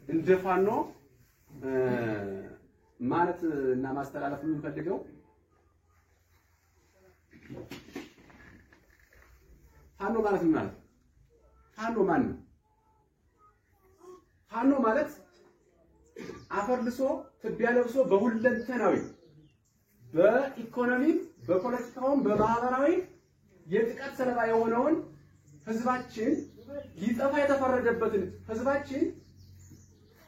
እንደፋኖ ማለት እና ማስተላለፍ የምንፈልገው ፋኖ ማለት ምን ማለት ፋኖ ማን ነው? ፋኖ ማለት አፈርልሶ ትቢያ ለብሶ በሁለንተናዊ በኢኮኖሚ በፖለቲካውም በማህበራዊ የጥቃት ሰለባ የሆነውን ህዝባችን ሊጠፋ የተፈረደበትን ህዝባችን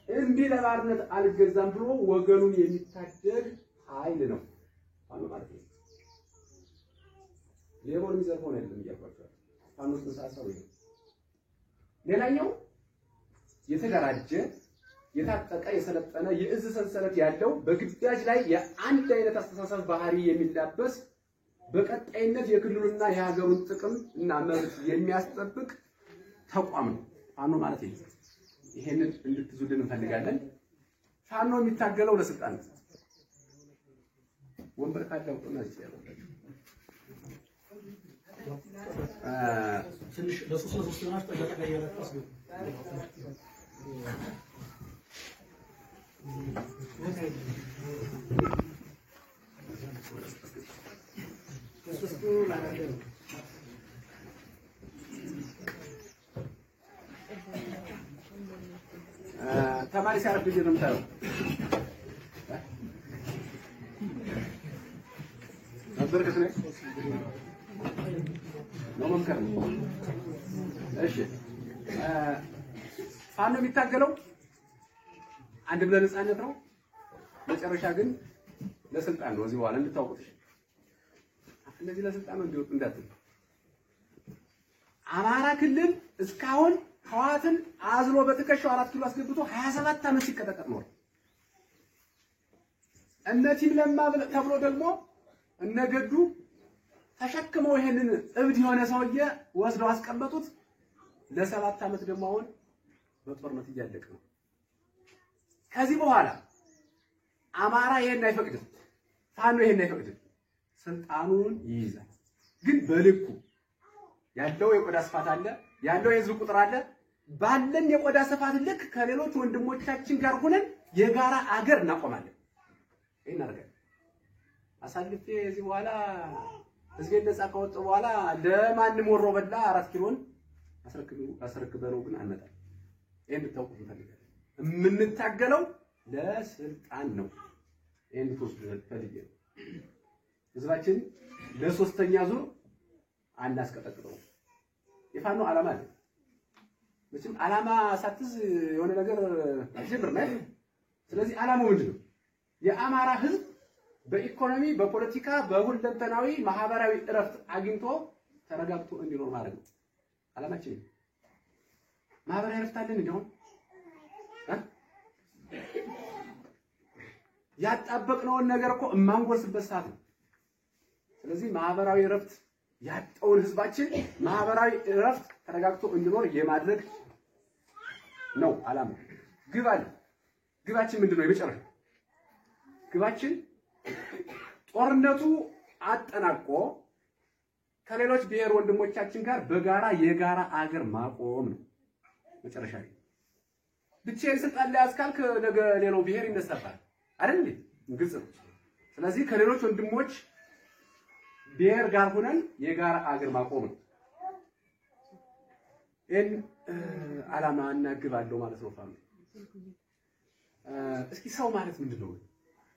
እንዲህ ለባርነት አልገዛም ብሎ ወገኑን የሚታደግ ኃይል ነው ፋኖ ማለት ነው። ሌባውን የሚዘርፈው ነው አይደለም እያልኳቸው ፋኖ ተሳሳው ነው። ሌላኛው የተደራጀ የታጠቀ የሰለጠነ የእዝ ሰንሰለት ያለው በግዳጅ ላይ የአንድ አይነት አስተሳሰብ ባህሪ የሚላበስ በቀጣይነት የክልሉና የሀገሩን ጥቅም እና መብት የሚያስጠብቅ ተቋም ነው ፋኖ ማለት ነው። ይሄንን እንድትዙልን እንፈልጋለን። ፋኖ የሚታገለው ለስልጣን ነው። ወንበር ካለው ነው ይችላል። ትንሽ ለሶስት ሆናሽ ተጋጣጋ ያለፈስ ነው። ተማሪ ሲያርፍ ጊዜ ነው የምታየው። ነበርክ ነው ነው መምከር ነው። እሺ ፋኖ የሚታገለው አንድ ብለ ነፃነት ነው። መጨረሻ ግን ለስልጣን ነው። እዚህ በኋላ እንድታውቁት እንደዚህ ለስልጣን ነው እንዲወጡ እንዳትል። አማራ ክልል እስካሁን ህዋትን አዝሎ በትከሻው 4 ኪሎ አስገብቶ 27 ዓመት ሲቀጠቀጥ ነው። እነቲም ለማ ተብሎ ደግሞ እነገዱ ተሸክመው ይሄንን እብድ የሆነ ሰውዬ ወስደው አስቀመጡት። ለ7 ዓመት ደግሞ አሁን በጦርነት እያለቀ ነው። ከዚህ በኋላ አማራ ይሄን አይፈቅድም፣ ፋኖ ይሄን አይፈቅድም። ስልጣኑን ይይዛል። ግን በልኩ ያለው የቆዳ ስፋት አለ፣ ያለው የህዝብ ቁጥር አለ። ባለን የቆዳ ስፋት ልክ ከሌሎች ወንድሞቻችን ጋር ሆነን የጋራ አገር እናቆማለን። ይሄን አድርገን አሳልፌ እዚህ በኋላ ህዝቤን ነፃ ካወጣ በኋላ ለማንም ወሮ በላ 4 ኪሎን አስረክበነው ግን አንመጣም። ይሄን ብታውቁ እንፈልጋለን። የምንታገለው ለስልጣን ነው። ይሄን ተወስዶ ፈልጌ ነው። ህዝባችን ለሶስተኛ ዙር አናስቀጠቅጠው። የፋኖ ዓላማ አለ። መቼም ዓላማ ሳትዝ የሆነ ነገር አትጀምር ማለት። ስለዚህ ዓላማው ምንድነው? የአማራ ህዝብ በኢኮኖሚ በፖለቲካ በሁለንተናዊ ማህበራዊ እረፍት አግኝቶ ተረጋግቶ እንዲኖር ማድረግ ነው ዓላማችን። ማህበራዊ እረፍት አለን እንደሆነ ያጣበቅነውን ነገር እኮ የማንጎርስበት ሰዓት ነው። ስለዚህ ማህበራዊ እረፍት ያጣውን ህዝባችን ማህበራዊ እረፍት ተረጋግቶ እንዲኖር የማድረግ ነው ዓላማ። ግብ አለ። ግባችን ምንድነው? የመጨረሻ ግባችን ጦርነቱ አጠናቆ ከሌሎች ብሔር ወንድሞቻችን ጋር በጋራ የጋራ አገር ማቆም ነው መጨረሻ ላይ። ብቻዬን ስልጣን ላይ አስካልክ ነገ ሌላው ብሔር ይነሳባል አይደል እንዴ? ግልጽ ነው። ስለዚህ ከሌሎች ወንድሞች ብሔር ጋር ሆነን የጋራ አገር ማቆም ነው። ይሄን ዓላማ እና ግብ አለው ማለት ነው ፋኖ። እስኪ ሰው ማለት ምንድነው?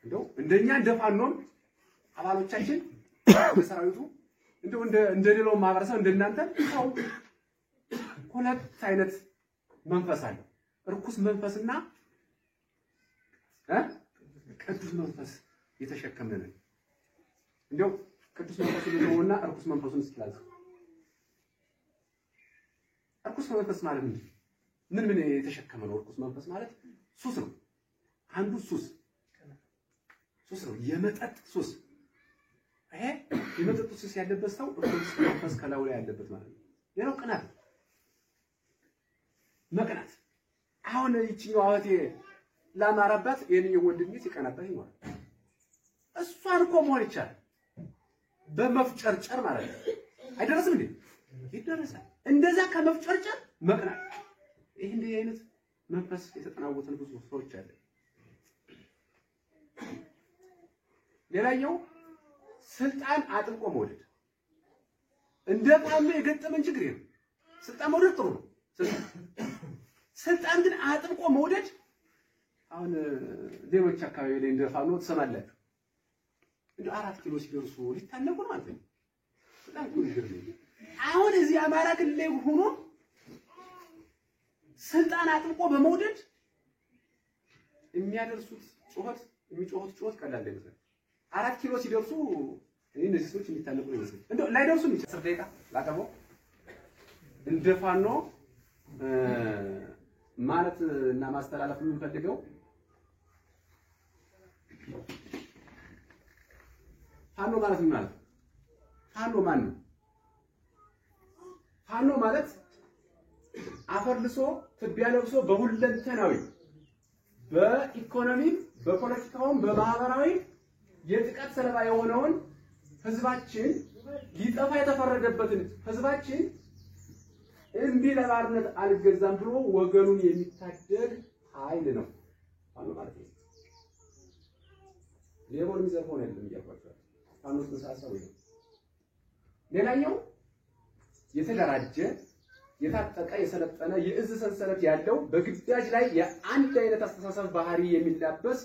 እንደው እንደኛ እንደፋኖም አባሎቻችን በሰራዊቱ እንደው እንደሌላው ማህበረሰብ እንደናንተ ሰው ሁለት አይነት መንፈስ አለ። ርኩስ መንፈስና ቅዱስ መንፈስ የተሸከመን ነው። እንደው ቅዱስ መንፈሱን ነውና ርኩስ መንፈሱን እስኪላል። ርኩስ መንፈስ ማለት ምን የተሸከመ ነው? ርኩስ መንፈስ ማለት ሱስ ነው። አንዱ ሱስ ነው፣ የመጠጥ ሱስ። ይሄ የመጠጥ ሱስ ያለበት ሰው ርኩስ መንፈስ ከላዩ ላይ ያለበት ማለት ነው። ሌላው ቅናት፣ መቅናት። አሁን ይቺው አወቴ ላማራባት የኔ ወንድሜ ሲቀናበት ይኖራል። እሷን እኮ መሆን ይቻላል በመፍጨርጨር ማለት ነው። አይደረስም እንዴ? ይደረሳል። እንደዛ ከመፍጨርጨር መቅናት። ይሄ እንደ አይነት መንፈስ የተጠናወተን ብዙ ሰዎች አለ። ሌላኛው ስልጣን አጥብቆ መውደድ እንደ ፋኖ የገጠመን ችግር ነው። ስልጣን መውደድ ጥሩ ነው። ስልጣን ግን አጥብቆ መውደድ አሁን ሌሎች አካባቢ ላይ እንደ ፋኖ ትሰማላችሁ። እንደ 4 ኪሎ ሲደርሱ ሊታነቁ ነው ማለት ነው። በጣም ኩልግር ነው። አሁን እዚህ አማራ ክልል ላይ ሆኖ ስልጣን አጥብቆ በመውደድ የሚያደርሱት የሚጮሁት ጩኸት ቀላል ይመስላል። 4 ኪሎ ሲደርሱ እነዚህ ሰዎች የሚታነቁ ነው ይመስላል። እንደው ላይደርሱ ይችላል። 10 ደቂቃ ላቀርበው እንደ ፋኖ ማለት እና ማስተላለፍ የምንፈልገው ፋኖ ማለት ምን ማለት ነው? ፋኖ ማን ነው? ፋኖ ማለት አፈርልሶ ትቢያ ለብሶ በሁለንተናዊ በኢኮኖሚ በፖለቲካውም በማህበራዊ የጥቃት ሰለባ የሆነውን ህዝባችን ሊጠፋ የተፈረደበትን ህዝባችን እንዲህ ለባርነት አልገዛም ብሎ ወገኑን የሚታደግ ኃይል ነው ፋኖ ማለት ነው። ሌባውን የሚዘርፈው ነው አይደለም እያልኳቸው ፋኖ ተንሳሳው ነው። ሌላኛው የተደራጀ የታጠቀ የሰለጠነ የእዝ ሰንሰለት ያለው በግዳጅ ላይ የአንድ አይነት አስተሳሰብ ባህሪ የሚላበስ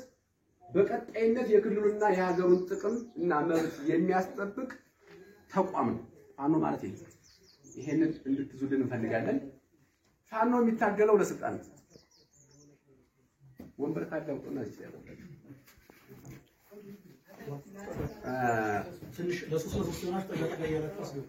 በቀጣይነት የክልሉና የሀገሩን ጥቅም እና መብት የሚያስጠብቅ ተቋም ነው ፋኖ ማለት ነው። ይሄንን እንድትዙልን እንፈልጋለን። ፋኖ የሚታገለው ለስልጣን ነው። ወንበር ካዳውቁና ይችላል ትንሽ ለ3 ሆናች ተጋጣ ያያላችሁ አስገቡ።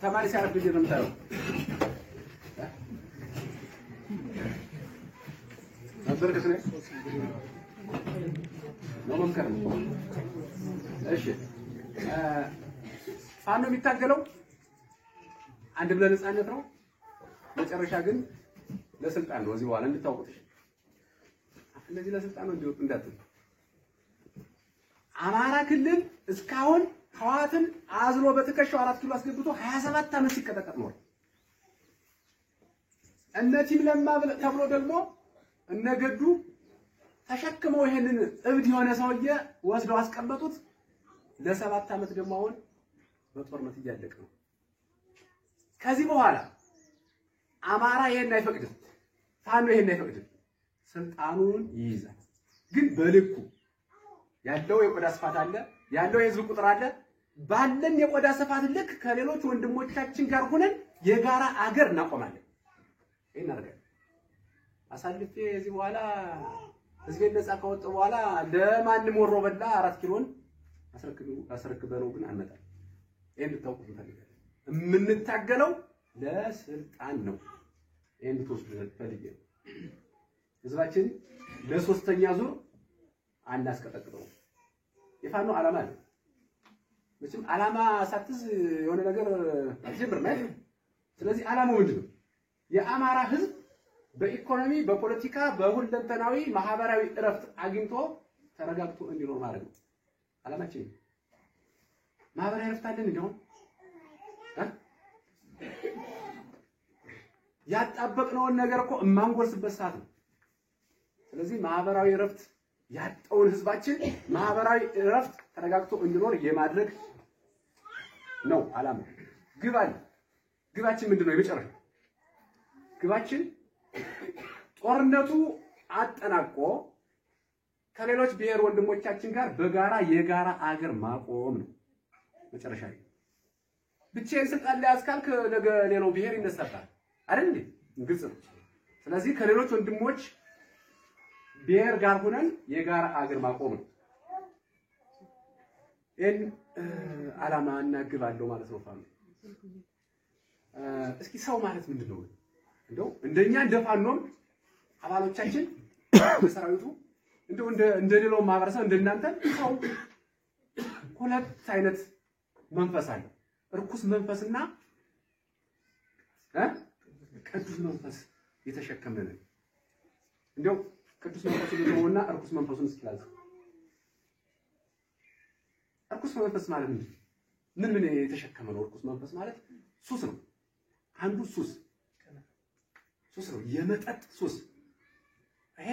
ተማሪ ሲያርፍ ጊዜ ነው የምታየው። በርከት ነው መምከር ነው። እሺ ፋኖ የሚታገለው አንድም ለነጻነት ነው፣ መጨረሻ ግን ለስልጣን ነው። እዚህ በኋላ እንድታውቁት እነዚህ ለስልጣን ነው እንዲወጡ እንዳትሉ። አማራ ክልል እስካሁን ህወሓትን አዝሎ በትከሻው 4 ኪሎ አስገብቶ 27 ዓመት ሲቀጠቀጥ ነው። እነ ቲም ለማ ተብሎ ደግሞ እነገዱ ተሸክመው ይሄንን እብድ የሆነ ሰውዬ ወስደው አስቀመጡት። ለ7 ዓመት ደግሞ አሁን በጦርነት እያለቀ ነው። ከዚህ በኋላ አማራ ይሄን አይፈቅድም፣ ፋኖ ይሄን አይፈቅድም። ስልጣኑን ይይዛል፣ ግን በልኩ ያለው የቆዳ ስፋት አለ፣ ያለው የህዝብ ቁጥር አለ። ባለን የቆዳ ስፋት ልክ ከሌሎች ወንድሞቻችን ጋር ሆነን የጋራ አገር እናቆማለን። ይሄን አድርገን አሳልፌ እዚህ በኋላ ህዝቤን ነፃ ካወጣ በኋላ ለማንም ወሮ በላ 4 ኪሎን አስረክበነው ግን አንመጣም። ይሄን ልታውቁ እንፈልጋለን። የምንታገለው ለስልጣን ነው። ይሄን ትወስዱ ፈልጌ ነው። ህዝባችን ለሶስተኛ ዙር አናስቀጠቅጠው። የፋኖ ዓላማ ነው። መቼም ዓላማ ሳትዝ የሆነ ነገር አትጀምር ማለት። ስለዚህ ዓላማው ምንድነው? የአማራ ህዝብ በኢኮኖሚ በፖለቲካ በሁለንተናዊ ማህበራዊ እረፍት አግኝቶ ተረጋግቶ እንዲኖር ማድረግ ነው ዓላማችን። ማህበራዊ እረፍት አለን እንደው ያጣበቅነውን ነገር እኮ የማንጎርስበት ሰዓት ነው። ስለዚህ ማህበራዊ እረፍት ያጣውን ህዝባችን ማህበራዊ እረፍት ተረጋግቶ እንዲኖር የማድረግ ነው ዓላማ። ግብ አለ። ግባችን ምንድነው? የመጨረሻ ግባችን ጦርነቱ አጠናቆ ከሌሎች ብሔር ወንድሞቻችን ጋር በጋራ የጋራ አገር ማቆም ነው መጨረሻ ላይ። ብቻዬን ስልጣን ላይ አስካልክ ነገ ሌላው ብሔር ይነሳታል አይደል እንዴ? ግልጽ ነው። ስለዚህ ከሌሎች ወንድሞች ብሔር ጋር ሆነን የጋራ አገር ማቆም ነው። ይሄን ዓላማ እና ግብ አለው ማለት ነው ፋኖ። እስኪ ሰው ማለት ምንድነው? እንደው እንደኛ እንደ ፋኖም አባሎቻችን በሰራዊቱ እንደው እንደ ሌላው ማህበረሰብ እንደናንተ ሰው ሁለት አይነት መንፈስ አለ። እርኩስ መንፈስና ቅዱስ መንፈስ የተሸከመን እንደው ቅዱስ መንፈስ ይዘውና እርኩስ መንፈሱን እስኪላዝ እርኩስ መንፈስ ማለት ምን የተሸከመ ነው? እርኩስ መንፈስ ማለት ሱስ ነው። አንዱ ሱስ ነው፣ የመጠጥ ሱስ። ይሄ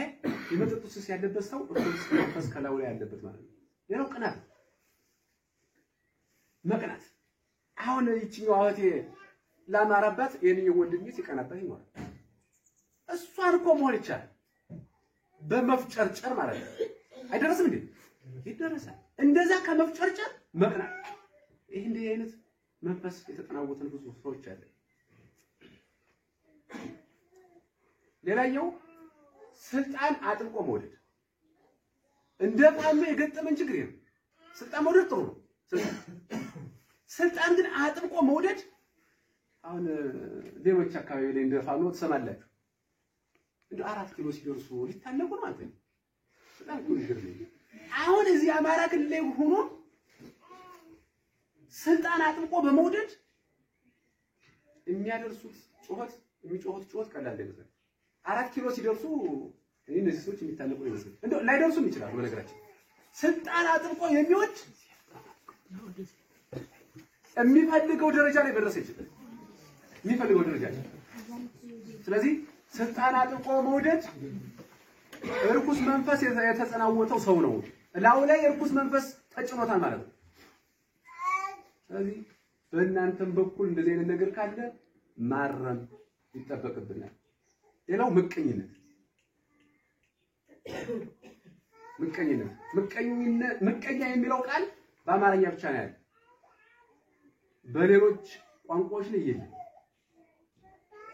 የመጠጥ ሱስ ያለበት ሰው እርኩስ መንፈስ ከላዩ ላይ ያለበት ማለት ነው። ሌላው ቅናት፣ መቅናት። አሁን ይችኛው እህቴ ላማራባት የኔው ወንድሜ ሲቀናበት ይኖራል። እሷን እኮ መሆን ይቻላል በመፍጨርጨር ማለት ነው። አይደረስም እንዴ? ይደረሳል። እንደዛ ከመፍጨርጨር መቅናት። ይሄ እንዲህ አይነት መንፈስ የተጠናወተን ብዙ ሰዎች አለ። ሌላኛው ስልጣን አጥብቆ መውደድ። እንደ ቃሉ የገጠመን ችግር ነው። ስልጣን መውደድ ጥሩ ነው። ስልጣን ግን አጥብቆ መውደድ አሁን ሌሎች አካባቢ ላይ እንደፋኖ ትሰማላችሁ። እንደ 4 ኪሎ ሲደርሱ ሊታነቁ ነው ማለት ነው። በጣም እኮ ነገር ነው። አሁን እዚህ አማራ ክልል ላይ ሆኖ ስልጣን አጥብቆ በመውደድ የሚያደርሱት ጩኸት ቀላል አይደለም። 4 ኪሎ ሲደርሱ እነዚህ ሰዎች የሚታነቁ ይመስላል። እንደው ላይደርሱም ይችላሉ። በነገራችን ስልጣን አጥብቆ የሚወድ የሚፈልገው ደረጃ ላይ መድረስ ይችላል። የሚፈልገው ደረጃ ላይ። ስለዚህ ስልጣን አጥብቆ መውደድ እርኩስ መንፈስ የተጸናወተው ሰው ነው። ላው ላይ እርኩስ መንፈስ ተጭኖታል ማለት ነው። ስለዚህ በእናንተም በኩል እንደዚህ አይነት ነገር ካለ ማረም ይጠበቅብናል። ሌላው ምቀኛ የሚለው ቃል በአማርኛ ብቻ ነው ያለው። በሌሎች ቋንቋዎች ላይ የለም።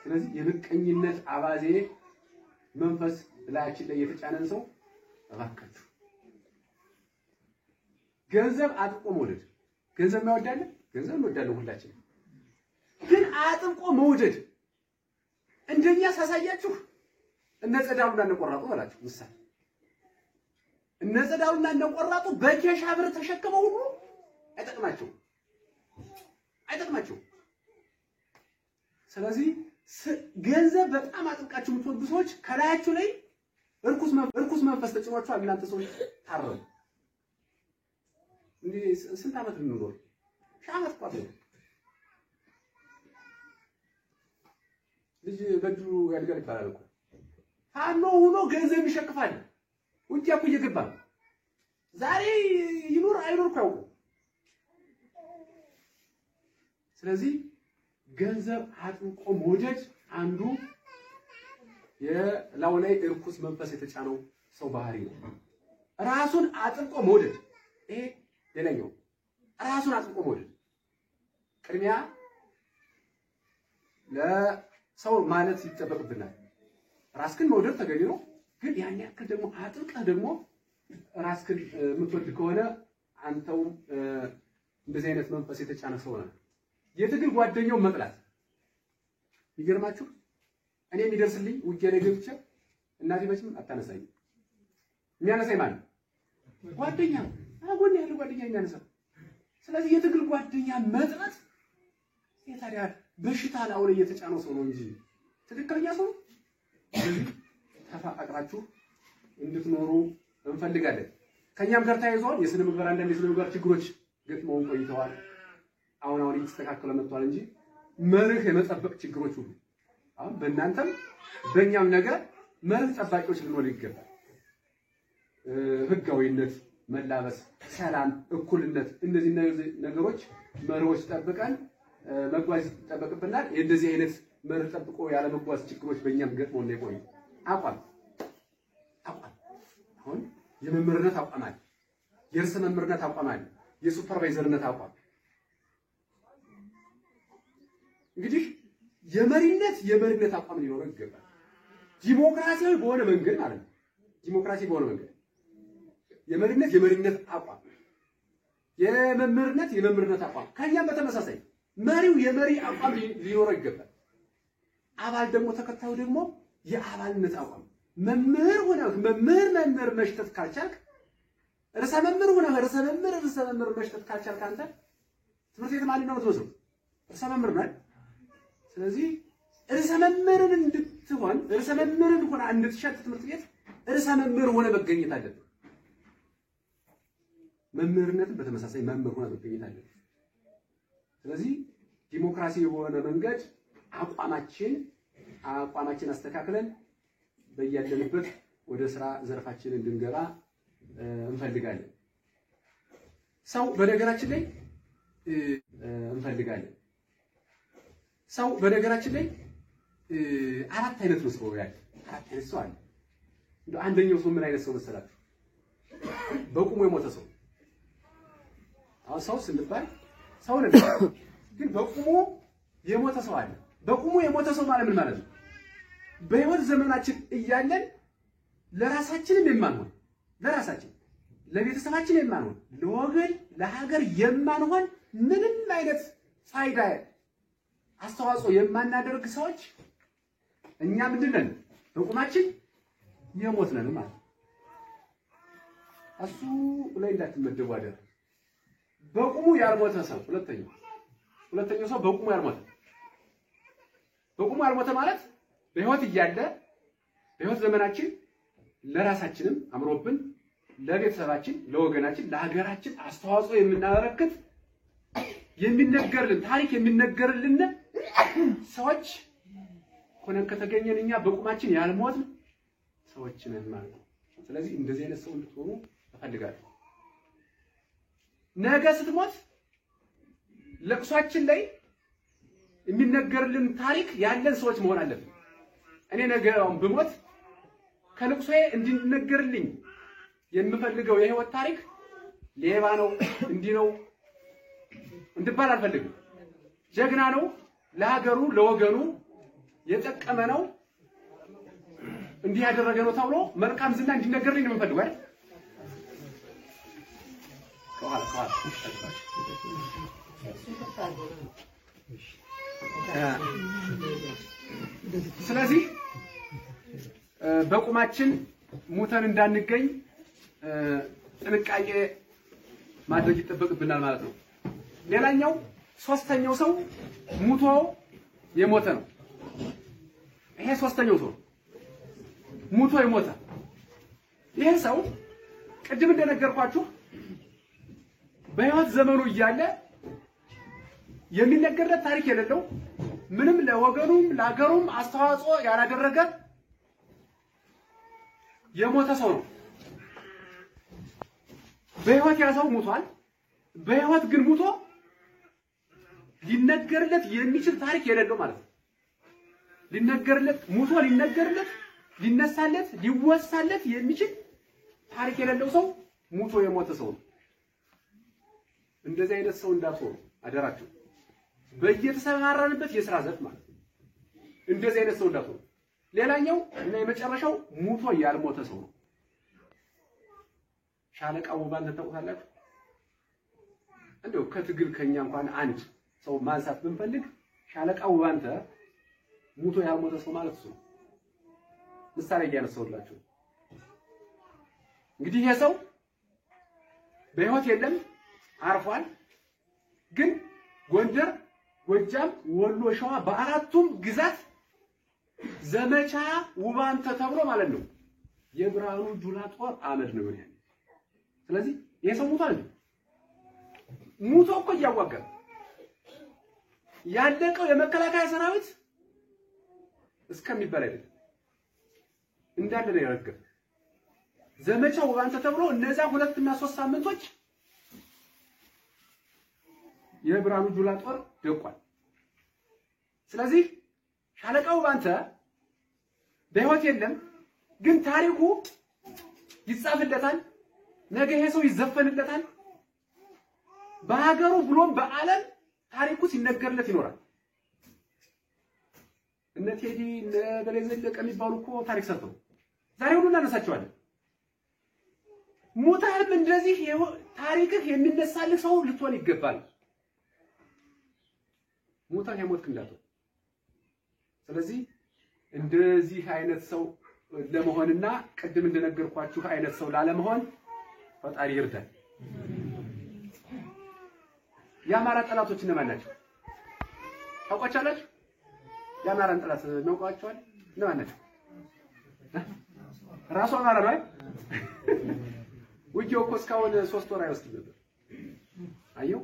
ስለዚህ የምቀኝነት አባዜ መንፈስ ላያችን ላይ የተጫነን ሰው እባካችሁ ገንዘብ አጥብቆ መውደድ። ገንዘብ ማይወዳለ ገንዘብ እንወዳለን ሁላችን። ግን አጥብቆ መውደድ እንደኛ ሳሳያችሁ እነ ጸዳሉና እነ ቆራጡ በላችሁ ምሳሌ እነ ጸዳሉና እነ ቆራጡ በኬሻ ብር ተሸክመው ሁሉ አይጠቅማቸውም። ስለዚህ ገንዘብ በጣም አጥብቃችሁ የምትወዱ ሰዎች ከላያችሁ ላይ እርኩስ መንፈስ ተጭኗችኋል። እናንተ ሰዎች ታረሙ። እንዴ ስንት ዓመት እንኖር? ሺህ ዓመት ቋጥ ልጅ በድሩ ያድጋል ይባላል እኮ። ፋኖ ሆኖ ገንዘብ ይሸክፋል። ውጊያ እኮ እየገባ ዛሬ ይኑር አይኑር እኮ ያውቁ። ስለዚህ ገንዘብ አጥብቆ መውደድ አንዱ የላው ላይ እርኩስ መንፈስ የተጫነው ሰው ባህሪ ነው። ራሱን አጥብቆ መውደድ ይሄ ሌላኛው ራሱን አጥብቆ መውደድ። ቅድሚያ ለሰው ማለት ይጠበቅብናል። ራስክን መውደድ ተገቢ ነው። ግን ያን ያክል ደግሞ አጥብቀህ ደግሞ ራስክን የምትወድ ከሆነ አንተው እንደዚህ አይነት መንፈስ የተጫነ ሰው ነህ። የትግል ጓደኛው መጥላት ይገርማችሁ። እኔ የሚደርስልኝ ውጊያ ላይ ገብቼ እናቴ መቼም አታነሳኝ። የሚያነሳኝ ማለት ጓደኛ አጎን ያለው ጓደኛ የሚያነሳው። ስለዚህ የትግል ጓደኛ መጥላት የታዲያ በሽታ ላው ላይ የተጫነው ሰው ነው እንጂ ትክክለኛ ሰው ተፋቅራችሁ እንድትኖሩ እንፈልጋለን። ከኛም ጋር ተያይዘዋል የስነ ምግባር አንዳንድ የስነ ምግባር ችግሮች ገጥመውን ቆይተዋል። አሁን እየተስተካከለ መጥቷል እንጂ መርህ የመጠበቅ ችግሮች ሁሉ አሁን በእናንተም በእኛም ነገር መርህ ጠባቂዎች ልንሆን ይገባል። ህጋዊነት፣ መላበስ፣ ሰላም፣ እኩልነት እነዚህ ነገሮች መርሆች ጠብቀን መጓዝ ይጠበቅብናል። እንደዚህ አይነት መርህ ጠብቆ ያለ መጓዝ ችግሮች በእኛም ገጥመው ነው የቆዩ። አቋም አሁን የመምህርነት አቋም አለ፣ የርዕሰ መምህርነት አቋም አለ፣ የሱፐርቫይዘርነት አቋም። እንግዲህ የመሪነት አቋም ሊኖረው ይገባል። ዲሞክራሲያዊ በሆነ መንገድ ማለት ነው። ዲሞክራሲ በሆነ መንገድ የመሪነት አቋም፣ የመምህርነት አቋም። ከኛም በተመሳሳይ መሪው የመሪ አቋም ሊኖረው ይገባል። አባል ደግሞ ተከታዩ ደግሞ የአባልነት አቋም። መምህር መሽተት ካልቻልክ ርዕሰ መምህር ሆነህ ርዕሰ መምህር መሽተት ካልቻልክ አንተ ትምህርት ቤት ማለት ነው የምትወስደው ርዕሰ መምህር ማለት። ስለዚህ ርዕሰ መምህርን እንድትሆን ርዕሰ መምህርን ሆና እንድትሸጥ ትምህርት ቤት ርዕሰ መምህር ሆነ መገኘት አለበት። መምህርነትን በተመሳሳይ መምህር ሆነ መገኘት አለበት። ስለዚህ ዲሞክራሲ የሆነ መንገድ አቋማችን አስተካክለን በያለንበት ወደ ስራ ዘርፋችን እንድንገባ እንፈልጋለን። ሰው በነገራችን ላይ አራት አይነት ነው ሰው ያለ። አራት አይነት ሰው አለ። አንደኛው ሰው ምን አይነት ሰው መሰላችሁ? በቁሙ የሞተ ሰው። አሁን ሰው ስንባል ሰው ነው፣ ግን በቁሙ የሞተ ሰው አለ። በቁሙ የሞተ ሰው ማለት ምን ማለት ነው? በህይወት ዘመናችን እያለን ለራሳችንም የማንሆን ለቤተሰባችን የማንሆን ለወገን ለሀገር የማንሆን ምንም አይነት ፋይዳ አስተዋጽኦ የማናደርግ ሰዎች እኛ ምንድን ነን? በቁማችን የሞት ነን ማለት ነው። እሱ ላይ እንዳትመደቡ አደረ። በቁሙ ያልሞተ ሰው ሁለተኛው ሰው በቁሙ ያልሞተ ማለት በህይወት እያለ በህይወት ዘመናችን ለራሳችንም አምሮብን ለቤተሰባችን ለወገናችን ለሀገራችን አስተዋጽኦ የምናበረክት ታሪክ የሚነገርልን ሰዎች ሆነን ከተገኘን እኛ በቁማችን ያልሞትን ሰዎች ነን ማለት ነው። ስለዚህ እንደዚህ አይነት ሰው እንድትሆኑ እፈልጋለሁ። ነገ ስትሞት ለቅሷችን ላይ የሚነገርልን ታሪክ ያለን ሰዎች መሆን አለብን። እኔ ነገ ብሞት ከልቅሶዬ እንዲነገርልኝ የምፈልገው የህይወት ታሪክ ሌባ ነው እንዲህ ነው እንድባል አልፈልግም። ጀግና ነው፣ ለሀገሩ ለወገኑ የጠቀመ ነው፣ እንዲህ ያደረገ ነው ተብሎ መልካም ዝና እንዲነገርልኝ ነው የምፈልገው አይደል? ስለዚህ በቁማችን ሙተን እንዳንገኝ ጥንቃቄ ማድረግ ይጠበቅብናል ማለት ነው። ሌላኛው ሶስተኛው ሰው ሙቶ የሞተ ነው። ይሄ ሶስተኛው ሰው ሙቶ የሞተ ይሄ ሰው ቅድም እንደነገርኳችሁ በህይወት ዘመኑ እያለ የሚነገርለት ታሪክ የሌለው ምንም ለወገኑም ለሀገሩም አስተዋጽኦ ያላደረገ የሞተ ሰው ነው። በህይወት ያ ሰው ሙቷል። በህይወት ግን ሙቶ ሊነገርለት የሚችል ታሪክ የሌለው ማለት ነው። ሊነገርለት ሊነሳለት ሊወሳለት የሚችል ታሪክ የሌለው ሰው ሙቶ የሞተ ሰው ነው። እንደዚህ አይነት ሰው እንዳትሆኑ አደራችሁ። በየተሰማራንበት የሥራ ዘርፍ ማለት ነው። እንደዚህ አይነት ሰው እንዳትሆኑ። ሌላኛው እና የመጨረሻው ሙቶ ያልሞተ ሰው ነው። ሻለቃ ውባንተ ታውቃላችሁ? እንደው ከትግል ከኛ እንኳን አንድ ሰው ማንሳት ብንፈልግ ሻለቃ ውባንተ ሙቶ ያልሞተ ሰው ማለት ነው። ምሳሌ እያነሳሁላችሁ እንግዲህ ይሄ ሰው በህይወት የለም አርፏል። ግን ጎንደር፣ ጎጃም፣ ወሎ፣ ሸዋ በአራቱም ግዛት ዘመቻ ውባንተ ተብሎ ማለት ነው የብርሃኑ ጁላ ጦር አመድ ነው ያለው። ስለዚህ ይሄ ሰው ሙቷል። ሙቶ እኮ እያዋጋ ያለቀው የመከላከያ ሰራዊት እስከሚባል አይደለም እንዳለ ነው ያረገፈ። ዘመቻው ውባንተ ተብሎ እነዛ 2 እና 3 ሳምንቶች የብርሃኑ ጁላ ጦር ደቋል። ስለዚህ ሻለቃው ውባንተ በህይወት የለም፣ ግን ታሪኩ ይጻፍለታል። ነገ ይሄ ሰው ይዘፈንለታል። በሀገሩ ብሎም በዓለም ታሪኩ ሲነገርለት ይኖራል። እነ ቴዲ እነ በላይ ዘለቀ የሚባሉ እኮ ታሪክ ሰርተው ዛሬ ሁሉ እናነሳቸዋለን። ሙታህም እንደዚህ ታሪክህ የሚነሳልህ ሰው ልትሆን ይገባል። ሙታህ የሞትክ እንዳትሆን። ስለዚህ እንደዚህ አይነት ሰው ለመሆንና ቅድም እንደነገርኳችሁ አይነት ሰው ላለመሆን ፈጣሪ ይርዳል። የአማራ ጠላቶች እነማን ናቸው ታውቃላችሁ? የአማራን ጠላት እናውቃቸዋል ነው አነች ራሱ አማራ ነው ውጊያው እኮ እስካሁን 3 ወር አይወስድም ነበር አየው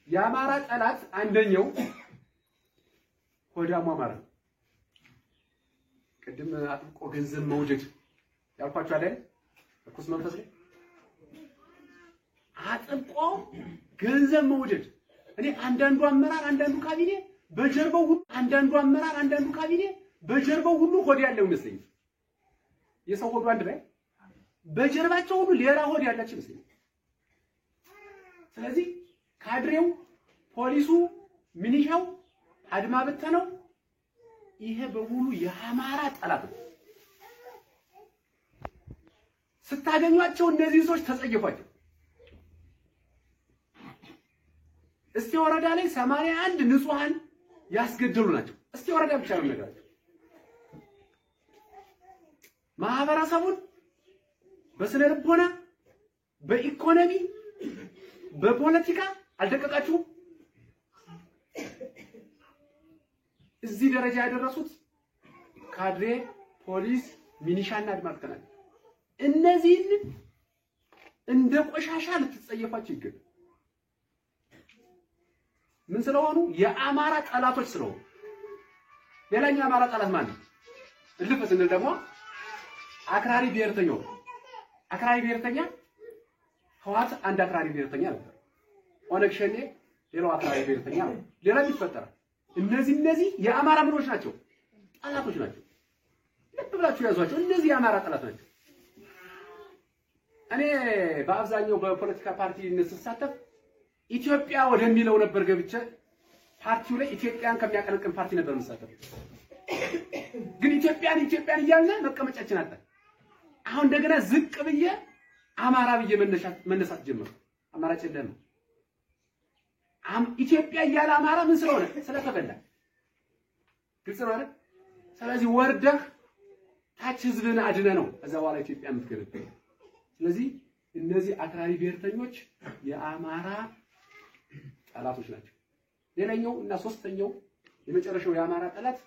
የአማራ ጠላት አንደኛው ሆዳሙ አማራ ቅድም አጥብቆ ገንዘብ መውደድ ያልኳችሁ አይደል እኩስ መንፈስ ላይ አጥብቆ ገንዘብ መውደድ እኔ አንዳንዱ አመራር አንዳንዱ ካቢኔ በጀርባው አንዳንዱ አመራር አንዳንዱ ካቢኔ በጀርባው ሁሉ ሆድ ያለው ይመስለኛል የሰው ሆዱ አንድ ላይ በጀርባቸው ሁሉ ሌላ ሆድ ያላቸው ይመስለኛል ስለዚህ ካድሬው ፖሊሱ ሚኒሻው አድማ በተነው ይሄ በሙሉ የአማራ ጠላት ነው ስታገኟቸው እነዚህ ሰዎች ተጸየፏቸው እስቲ ወረዳ ላይ 81 ንጹሃን ያስገደሉ ናቸው እስቲ ወረዳ ብቻ ነው ነገራቸው ማህበረሰቡን በስነ ልቦና በኢኮኖሚ በፖለቲካ አልደቀቃችሁም እዚህ ደረጃ ያደረሱት ካድሬ ፖሊስ ሚኒሻና አድማ በተና እነዚህን እንደ ቆሻሻ ልትጸየፋቸው ይገባል ምን ስለሆኑ የአማራ ጠላቶች ስለሆኑ ሌላኛው አማራ ጠላት ማለት ነው እልፍ ስንል ደግሞ አክራሪ ብሔርተኛ ህዋት አንድ አክራሪ ብሔርተኛ ነበር ኦነግ ሸኔ ሌላው አክራሪ ብሔርተኛ ነው ሌላ ይፈጠራል እነዚህ የአማራ ምኖች ናቸው ጠላቶች ናቸው ልብ ብላችሁ ያዟቸው እነዚህ የአማራ ጠላት ናቸው እኔ በአብዛኛው በፖለቲካ ፓርቲ እንስሳተፍ ኢትዮጵያ ወደሚለው ነበር ገብቼ ፓርቲው ላይ ኢትዮጵያን ከሚያቀነቅን ፓርቲ ነበር እንስሳተፍ ግን ኢትዮጵያን እያልን መቀመጫችን አጣ አሁን እንደገና ዝቅ ብዬ አማራ ብዬ መነሳት ጀመርኩ አማራ ጨለማ ኢትዮጵያ እያለ አማራ ምን ስለሆነ ስለተበላ ግልጽ ነው አይደል ስለዚህ ወርደህ ታች ህዝብን አድነ ነው ከዛ በኋላ ኢትዮጵያ የምትገለጥ ስለዚህ እነዚህ አክራሪ ብሔርተኞች የአማራ ጠላቶች ናቸው ሌላኛው እና ሶስተኛው የመጨረሻው የአማራ ጠላት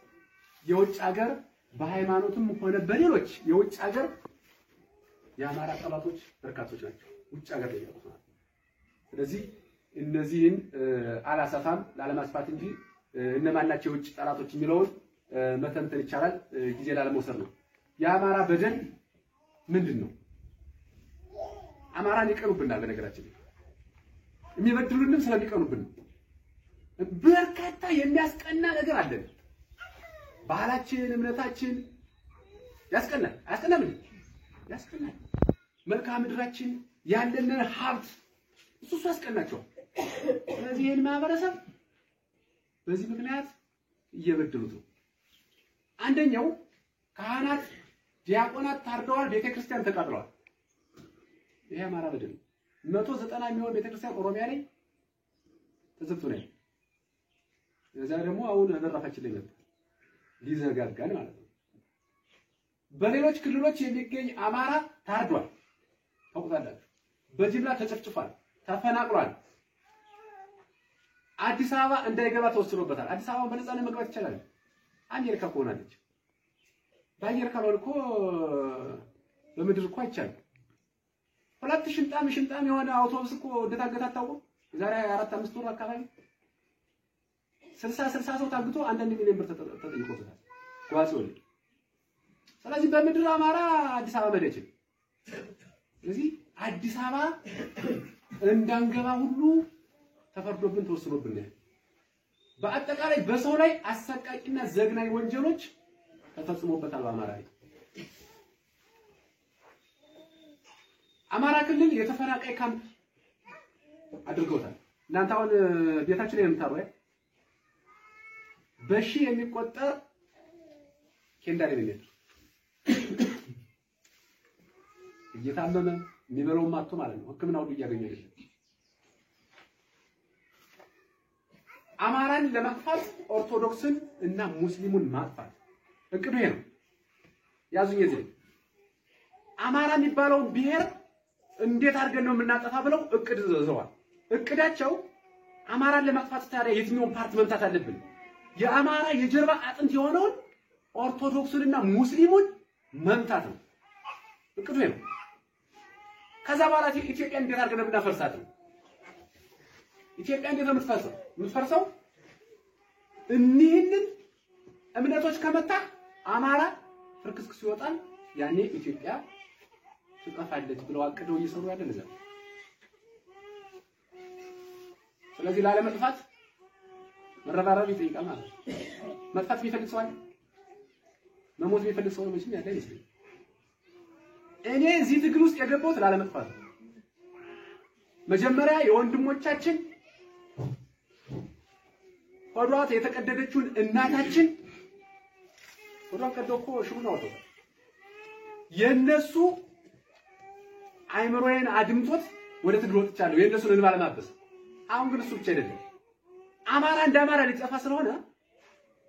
የውጭ ሀገር በሃይማኖትም ሆነ በሌሎች የውጭ ሀገር የአማራ ጠላቶች በርካቶች ናቸው ውጭ ሀገር ላይ ያሉት ማለት ስለዚህ እነዚህን አላሰፋም ላለማስፋት እንጂ እነማን ናቸው የውጭ ጠላቶች የሚለውን መተንተን ይቻላል ጊዜ ላለመውሰድ ነው የአማራ በደል ምንድነው አማራን ይቀኑብናል በነገራችን የሚበድሉንም ስለሚቀኑብን በርካታ የሚያስቀና ነገር አለ ባህላችን እምነታችን ያስቀናል መልካም ምድራችን ያለንን ሀብት እሱ ያስቀናቸዋል ስለዚህ ይሄን ማህበረሰብ በዚህ ምክንያት እየበደሉት ነው አንደኛው ካህናት ዲያቆናት ታርደዋል ቤተክርስቲያን ተቃጥለዋል ይሄ አማራ በደል 190 የሚሆን ቤተክርስቲያን ኦሮሚያ ላይ ተዘግቶ ነው እዛ ደግሞ አሁን ዘራፋችን ላይ መጣ ሊዘጋጋን ማለት ነው በሌሎች ክልሎች የሚገኝ አማራ ታርዷል ታውቃላችሁ በጅምላ ተጨፍጭፏል ተፈናቅሏል አዲስ አበባ እንዳይገባ ተወስኖበታል አዲስ አበባ በነፃነት መግባት ይችላል አሜሪካ ሆናለች ባየር ካልሆነ እኮ በምድር እኮ አይቻልም ሁለት ሽንጣም የሆነ አውቶቡስ እኮ እንደታገታ ታውቁ ዛሬ 4-5 ወር አካባቢ 60 ሰው ታግቶ 1 ሚሊዮን ብር ተጠይቆታል ጓዞል ስለዚህ በምድር አማራ አዲስ አበባ መደች ስለዚህ አዲስ አበባ እንዳንገባ ሁሉ ተፈርዶብን ተወስኖብን በአጠቃላይ በሰው ላይ አሰቃቂና ዘግናኝ ወንጀሎች ተፈጽሞበታል በአማራ ላይ አማራ ክልል የተፈናቃይ ካምፕ አድርገውታል እናንተ አሁን ቤታችን ላይ የምታሩ በሺ የሚቆጠር ኬንዳ ላይ ነው እየታመመ የሚበላው ማጥቶ ማለት ነው ህክምናው ሁሉ እያገኘ አይደለም አማራን ለማጥፋት ኦርቶዶክስን እና ሙስሊሙን ማጥፋት እቅዱ ይሄ ነው ያዙኝ እዚህ አማራ የሚባለው ብሔር እንዴት አድርገን ነው የምናጠፋ ብለው እቅድ ዘዘዋል እቅዳቸው አማራን ለማጥፋት ታዲያ የትኛውን ፓርት መምታት አለብን የአማራ የጀርባ አጥንት የሆነውን ኦርቶዶክሱንና ሙስሊሙን መምታት ነው እቅዱ ነው። ከዛ በኋላ ኢትዮጵያ እንዴት አድርገን ብናፈርሳት ነው? ኢትዮጵያ እንዴት ነው የምትፈርሰው? እኒህንን እምነቶች ከመታ አማራ ፍርክስክስ ይወጣል። ያኔ ኢትዮጵያ ትጠፋለች ብለው አቅደው እየሰሩ ያለ ነገር። ስለዚህ ላለመጥፋት መረባረብ ይጠይቃል ማለት ነው። መጥፋት የሚፈልግ ሰው አለ? መሞት የሚፈልግ ሰው መቼም ያለ አይመስለኝም። እኔ እዚህ ትግል ውስጥ የገባሁት ላለመጥፋት ነው። መጀመሪያ የወንድሞቻችን ሆዷት የተቀደደችውን እናታችን ሆዷን ቀደው እኮ ሽሩን አወጣው። የነሱ አይምሮዬን አድምቶት ወደ ትግል ወጥቻለሁ፣ የነሱን እንባ ለማበስ። አሁን ግን እሱ ብቻ አይደለም፣ አማራ እንደ አማራ ሊጠፋ ስለሆነ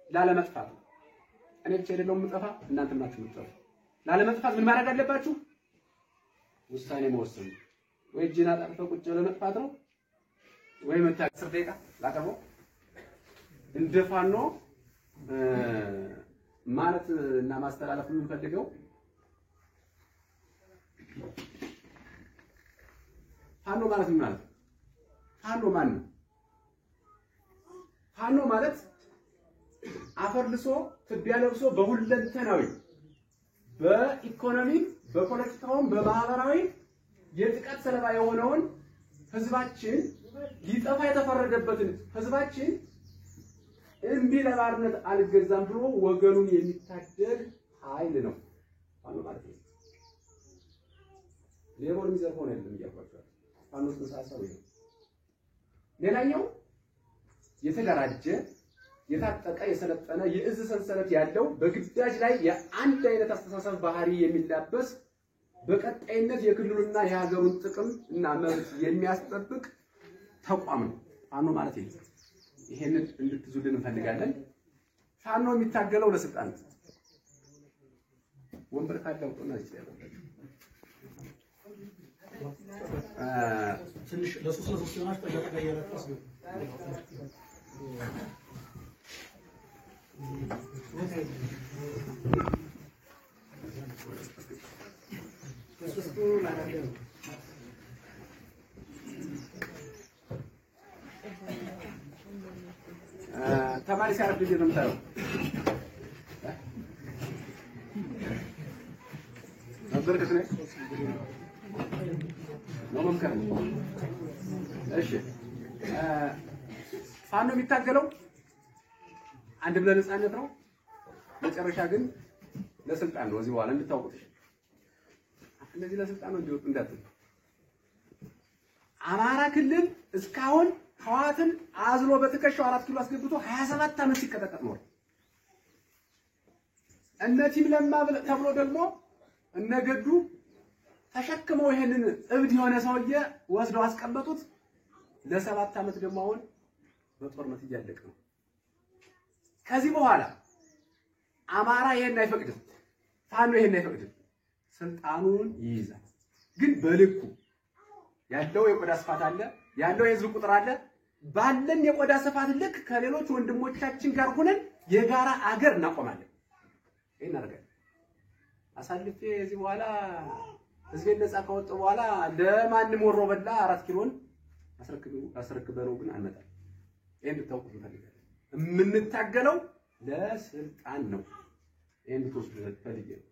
ላለመጥፋት ነው። እኔ ብቻ አይደለሁም የምጠፋ፣ እናንተም ናችሁ የምትጠፉ። ላለመጥፋት ምን ማድረግ አለባችሁ? ውሳኔ መወሰን። ወይ እጅን አጣጥፈው ቁጭ ብለህ መጥፋት ነው፣ ወይ መታገል። 10 ደቂቃ ላቀርበው እንደ ፋኖ ማለት እና ማስተላለፍ የምንፈልገው ፋኖ ማለት ምን ማለት ነው? ፋኖ ማን ነው? ፋኖ ማለት አፈር ልሶ ትቢያ ለብሶ በሁለንተናዊ በኢኮኖሚ በፖለቲካውም በማህበራዊ የጥቃት ሰለባ የሆነውን ህዝባችን ሊጠፋ የተፈረደበትን ህዝባችን እምቢ ለባርነት አልገዛም ብሎ ወገኑን የሚታደግ ኃይል ነው ፋኖ ማለት ነው። ሌላውን የሚዘርፈው ነው አይደለም እያልኳቸው። ፋኖ ተሳሳው ነው። ሌላኛው የተደራጀ የታጠቀ የሰለጠነ የእዝ ሰንሰለት ያለው በግዳጅ ላይ የአንድ አይነት አስተሳሰብ ባህሪ የሚላበስ በቀጣይነት የክልሉና የሀገሩን ጥቅም እና መብት የሚያስጠብቅ ተቋም ነው ፋኖ ማለት ነው። ይሄንን እንድትዙልን እንፈልጋለን። ፋኖ የሚታገለው ለስልጣን ነው። ወንበር ካለውና ይችላል ትንሽ ለሶስት ሆናሽ ተጋጋያለህ ታስገው ተማሪ ሲያርፍ ልጅ ነው የምታየው። ነበር ነው መምከር። እሺ ፋኖ የሚታገለው አንድ ብለ ነፃነት ነው። መጨረሻ ግን ለስልጣን ነው። እዚህ በኋላ እንድታውቁት እንደዚህ ለስልጣን ነው እንዲወጡ እንዳትሉ። አማራ ክልል እስካሁን ህዋትን አዝሎ በትከሻው 4 ኪሎ አስገብቶ 27 ዓመት ሲቀጠቀጥ ነው። እነቲም ለማ ተብሎ ደግሞ እነገዱ ተሸክመው ይሄንን እብድ የሆነ ሰውዬ ወስደው አስቀመጡት። ለ7 ዓመት ደግሞ አሁን በጦርነት እያለቀ ነው። ከዚህ በኋላ አማራ ይሄን አይፈቅድም፣ ፋኖ ይሄን አይፈቅድም። ስልጣኑን ይይዛል። ግን በልኩ ያለው የቆዳ ስፋት አለ፣ ያለው የህዝብ ቁጥር አለ። ባለን የቆዳ ስፋት ልክ ከሌሎች ወንድሞቻችን ጋር ሆነን የጋራ አገር እናቆማለን። ይሄን አድርገን አሳልፌ እዚህ በኋላ ህዝቤን ነፃ ካወጣ በኋላ ለማንም ወሮ በላ 4 ኪሎን አስረክበነው ግን አንመጣም። ይሄን እንድታውቁት እንፈልጋለን። የምንታገለው ለስልጣን ነው። ይሄን እንድትወስዱ ፈልጌ ነው።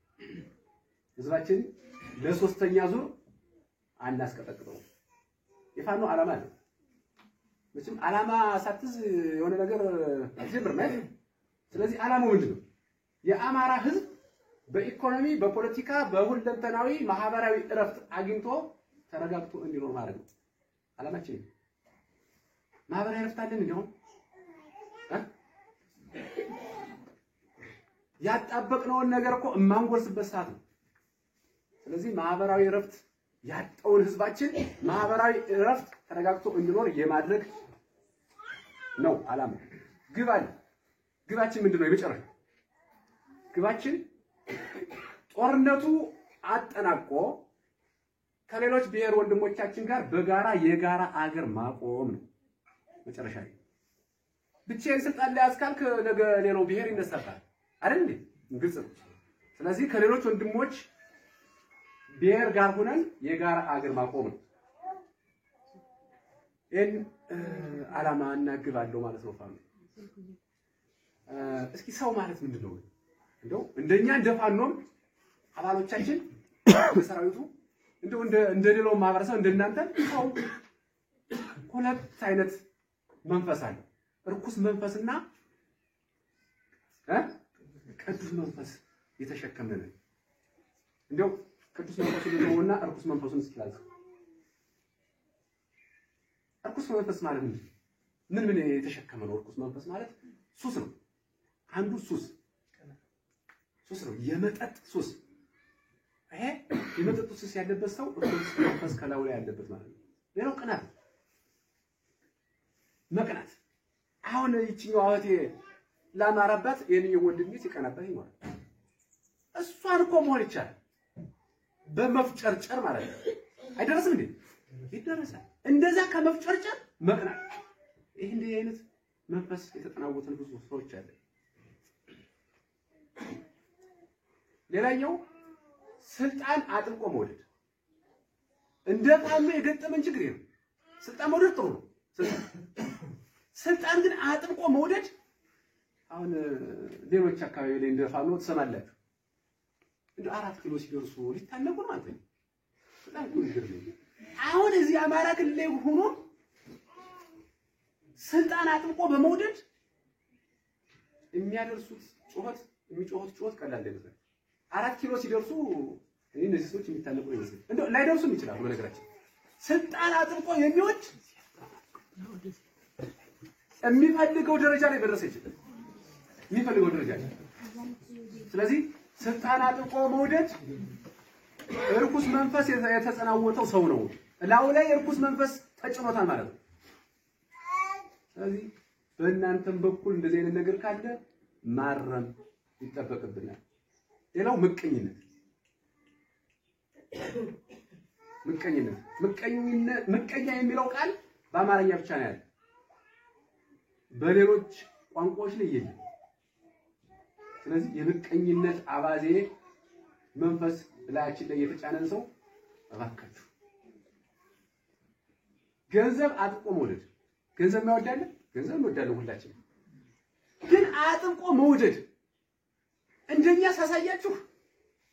ህዝባችን ለሶስተኛ ዙር አናስቀጠቅጠው። የፋኖ ዓላማ አለ። መቼም ዓላማ ሳትዝ የሆነ ነገር አትጀምር ማለት ነው። ስለዚህ ዓላማው ምንድነው? የአማራ ህዝብ በኢኮኖሚ በፖለቲካ በሁለንተናዊ ማህበራዊ እረፍት አግኝቶ ተረጋግቶ እንዲኖር ማለት ነው ዓላማችን። ማህበራዊ እረፍት አለን እንደሆነ ያጣበቅነውን ነገር እኮ የማንጎርስበት ሰዓት ነው። ስለዚህ ማህበራዊ እረፍት ያጣውን ህዝባችን ማህበራዊ እረፍት ተረጋግቶ እንዲኖር የማድረግ ነው ዓላማ። ግብ አለ። ግባችን ምንድነው? የመጨረሻ ግባችን ጦርነቱ አጠናቆ ከሌሎች ብሔር ወንድሞቻችን ጋር በጋራ የጋራ አገር ማቆም ነው መጨረሻ። ብቻዬን ስልጣን ላይ አስካልክ ነገ ሌላው ብሔር ይነሳባል አይደል እንዴ? ግልጽ ነው። ስለዚህ ከሌሎች ወንድሞች ብሔር ጋር ሆነን የጋራ አገር ማቆም ነው። ይህን ዓላማ እናግባለሁ ማለት ነው። ፋኖ እስኪ ሰው ማለት ምንድን ነው? እንደው እንደኛ እንደፋኖም አባሎቻችን በሰራዊቱ እንደው እንደ ሌላው ማህበረሰብ እንደናንተ ሰው ሁለት አይነት መንፈስ አለ። ርኩስ መንፈስና ቅዱስ መንፈስ የተሸከመን እንደው ቅዱስ መንፈሱን ነውና ርኩስ መንፈሱን እስኪላዝ ርኩስ መንፈስ ማለት ምን የተሸከመ ነው? ርኩስ መንፈስ ማለት ሱስ ነው። አንዱ ሱስ ነው፣ የመጠጥ ሱስ። ይሄ የመጠጥ ሱስ ያለበት ሰው ርኩስ መንፈስ ከላዩ ላይ ያለበት ማለት ነው። ሌላው ቅናት፣ መቅናት። አሁን ይችኛው አወቴ ላማረባት የኔ ወንድሜ ሲቀናበት ይኖራል። እሷን እኮ መሆን ይቻላል በመፍጨርጨር ማለት ነው። አይደረስም እንዴ? ይደረሳል። እንደዛ ከመፍጨርጨር መቅናት። ይሄ እንዲህ አይነት መንፈስ የተጠናወተን ብዙ ሰዎች አለ። ሌላኛው ስልጣን አጥብቆ መውደድ። እንደ ፋኖ የገጠመን ችግር ነው። ስልጣን መውደድ ጥሩ ነው። ስልጣን ግን አጥብቆ መውደድ አሁን ሌሎች አካባቢ ላይ እንደ ፋኖ ትሰማላችሁ። እንደ 4 ኪሎ ሲደርሱ ሊታነቁ ነው ማለት ነው። በጣም ኩልግር ነው። አሁን እዚህ አማራ ክልል ላይ ሆኖ ስልጣን አጥብቆ በመውደድ የሚያደርሱት ጩኸት ቀላል አይደለም። 4 ኪሎ ሲደርሱ እነዚህ ሰዎች የሚታነቁ ነው ይመስል እንደው ላይደርሱም ይችላሉ። በነገራችን ስልጣን አጥብቆ የሚወድ የሚፈልገው ደረጃ ላይ መድረስ ይችላል። የሚፈልገው ደረጃ ላይ። ስለዚህ ስልጣን አጥብቆ መውደድ እርኩስ መንፈስ የተጸናወተው ሰው ነው። ላው ላይ እርኩስ መንፈስ ተጭኖታል ማለት ነው። ስለዚህ በእናንተም በኩል እንደዚህ አይነት ነገር ካለ ማረም ይጠበቅብናል። ሌላው ምቀኝነት ምቀኛ የሚለው ቃል በአማርኛ ብቻ ነው ያለው። በሌሎች ቋንቋዎች ላይ የለም። ስለዚህ የምቀኝነት አባዜ መንፈስ ላያችን ላይ የተጫነን ሰው እባካችሁ ገንዘብ አጥብቆ መውደድ። ገንዘብ ማይወዳለን? ገንዘብ እንወዳለን ሁላችንም። ግን አጥብቆ መውደድ እንደኛ ሳሳያችሁ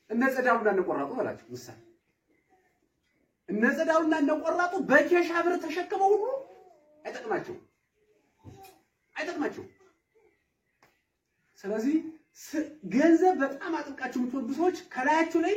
እነ ጸዳሉና እነ ቆራጡ በላችሁ ምሳሌ እነ ጸዳሉና እነ ቆራጡ በኬሻ ብር ተሸክመው ሁሉ አይጠቅማቸው። ስለዚህ ገንዘብ በጣም አጥብቃችሁ የምትወዱ ሰዎች ከላያችሁ ላይ